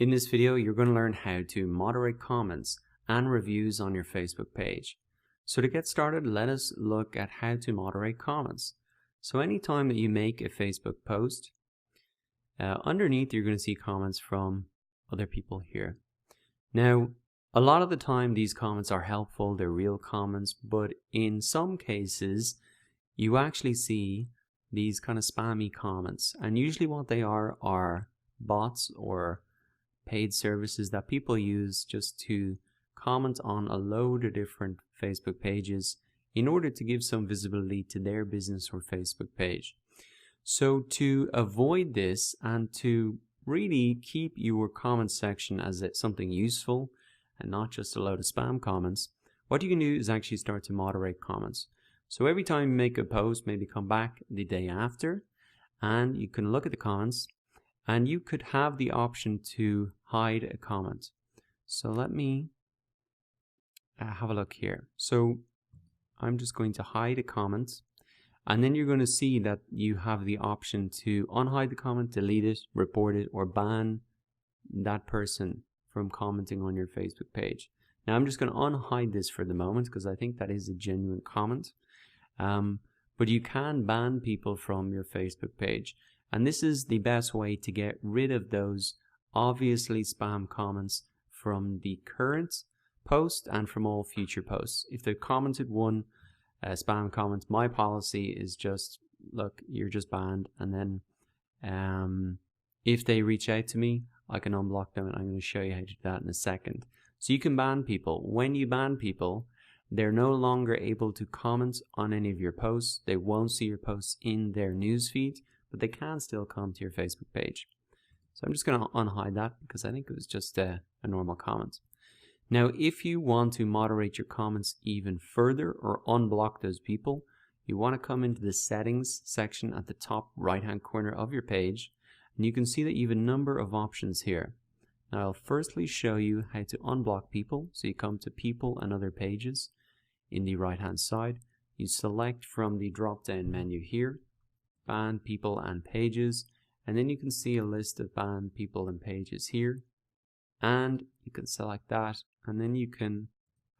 In this video, you're going to learn how to moderate comments and reviews on your Facebook page. So to get started, let us look at how to moderate comments. So anytime that you make a Facebook post, underneath you're going to see comments from other people here. Now, a lot of the time these comments are helpful, they're real comments, but in some cases you actually see these kind of spammy comments, and usually what they are bots or paid services that people use just to comment on a load of different Facebook pages in order to give some visibility to their business or Facebook page. So to avoid this and to really keep your comment section as something useful and not just a load of spam comments, what you can do is actually start to moderate comments. So every time you make a post, maybe come back the day after and you can look at the comments, and you could have the option to hide a comment. So let me have a look here. So I'm just going to hide a comment, and then you're going to see that you have the option to unhide the comment, delete it, report it, or ban that person from commenting on your Facebook page. Now I'm just going to unhide this for the moment because I think that is a genuine comment. But you can ban people from your Facebook page. And this is the best way to get rid of those obviously spam comments from the current post and from all future posts. If they've commented one spam comment, my policy is just, look, you're just banned. And then if they reach out to me, I can unblock them, and I'm going to show you how to do that in a second. So you can ban people. When you ban people, they're no longer able to comment on any of your posts. They won't see your posts in their newsfeed, but they can still come to your Facebook page. So I'm just going to unhide that because I think it was just a normal comment. Now, if you want to moderate your comments even further or unblock those people, you want to come into the settings section at the top right hand corner of your page, and you can see that you have a number of options here. Now, I'll firstly show you how to unblock people. So you come to people and other pages in the right hand side. You select from the drop down menu here, ban people and pages, and then you can see a list of banned people and pages here, and you can select that, and then you can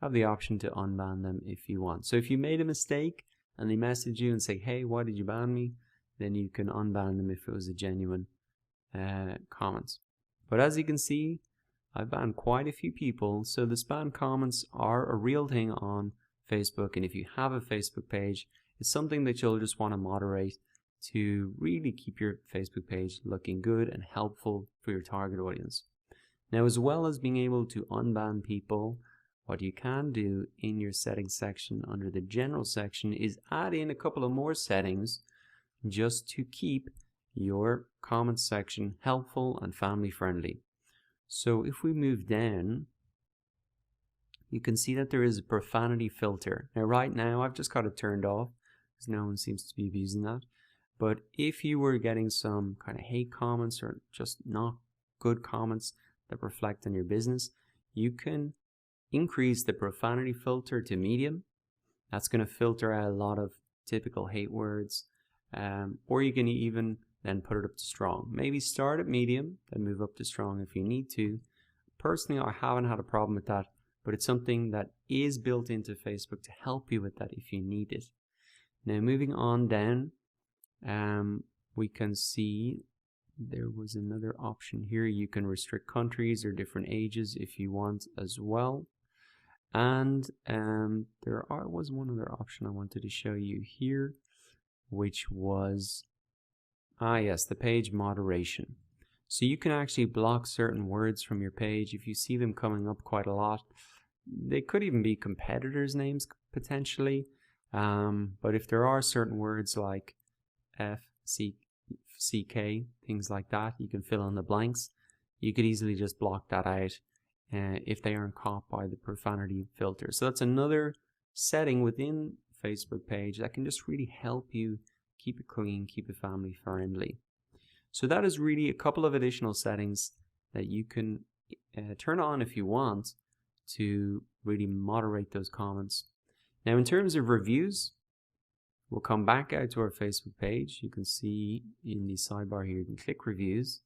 have the option to unban them if you want. So if you made a mistake and they message you and say, hey, why did you ban me, then you can unban them if it was a genuine comment. But as you can see, I've banned quite a few people, so the spam comments are a real thing on Facebook, and if you have a Facebook page, it's something that you'll just want to moderate to really keep your Facebook page looking good and helpful for your target audience. Now, as well as being able to unban people, what you can do in your settings section under the general section is add in a couple of more settings just to keep your comment section helpful and family friendly. So if we move down, you can see that there is a profanity filter. Now right now I've just got it turned off because no one seems to be abusing that. But if you were getting some kind of hate comments or just not good comments that reflect on your business, you can increase the profanity filter to medium. That's going to filter out a lot of typical hate words. Or you can even then put it up to strong. Maybe start at medium, then move up to strong if you need to. Personally, I haven't had a problem with that, but it's something that is built into Facebook to help you with that if you need it. Now moving on down, we can see there was another option here. You can restrict countries or different ages if you want as well. And there was one other option I wanted to show you here, which was, yes, the page moderation. So you can actually block certain words from your page if you see them coming up quite a lot. They could even be competitors' names potentially, but if there are certain words like F, C, CK, things like that, you can fill in the blanks. You could easily just block that out if they aren't caught by the profanity filter. So that's another setting within Facebook page that can just really help you keep it clean, keep it family friendly. So that is really a couple of additional settings that you can turn on if you want to really moderate those comments. Now in terms of reviews, we'll come back out to our Facebook page. You can see in the sidebar here, you can click reviews,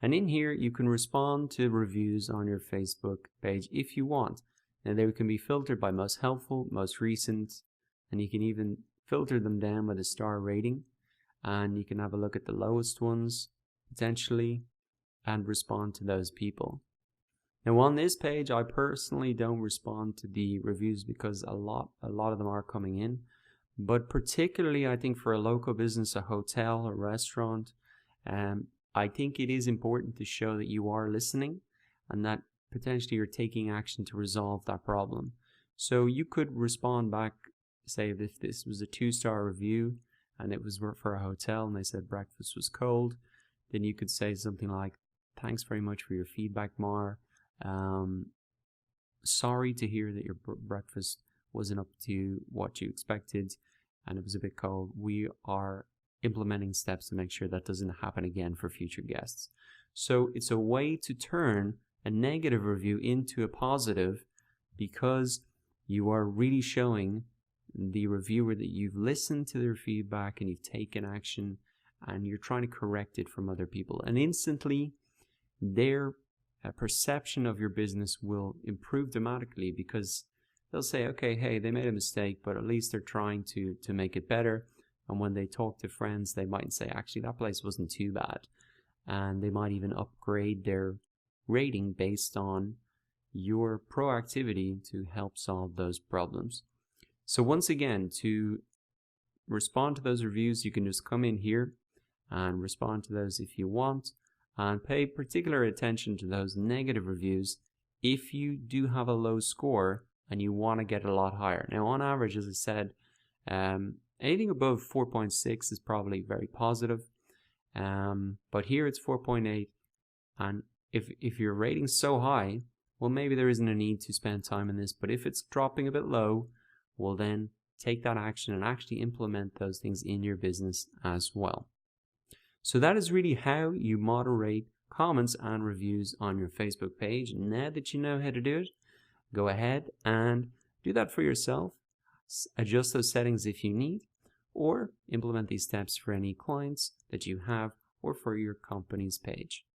And in here, you can respond to reviews on your Facebook page if you want. And they can be filtered by most helpful, most recent, and you can even filter them down with a star rating. And you can have a look at the lowest ones, potentially, and respond to those people. Now on this page, I personally don't respond to the reviews because a lot of them are coming in. But particularly, I think for a local business, a hotel, a restaurant, I think it is important to show that you are listening and that potentially you're taking action to resolve that problem. So you could respond back, say if this was a 2-star review and it was for a hotel and they said breakfast was cold, then you could say something like, "Thanks very much for your feedback, Mar. Sorry to hear that your breakfast wasn't up to what you expected and it was a bit cold. We are implementing steps to make sure that doesn't happen again for future guests." So it's a way to turn a negative review into a positive because you are really showing the reviewer that you've listened to their feedback and you've taken action and you're trying to correct it from other people. And instantly their perception of your business will improve dramatically because they'll say, okay, hey, they made a mistake, but at least they're trying to make it better. And when they talk to friends, they might say, actually, that place wasn't too bad. And they might even upgrade their rating based on your proactivity to help solve those problems. So once again, to respond to those reviews, you can just come in here and respond to those if you want, and pay particular attention to those negative reviews if you do have a low score and you want to get a lot higher. Now, on average, as I said, anything above 4.6 is probably very positive, but here it's 4.8, and if your rating's so high, well, maybe there isn't a need to spend time in this, but if it's dropping a bit low, well then take that action and actually implement those things in your business as well. So that is really how you moderate comments and reviews on your Facebook page. Now that you know how to do it, go ahead and do that for yourself. Adjust those settings if you need, or implement these steps for any clients that you have or for your company's page.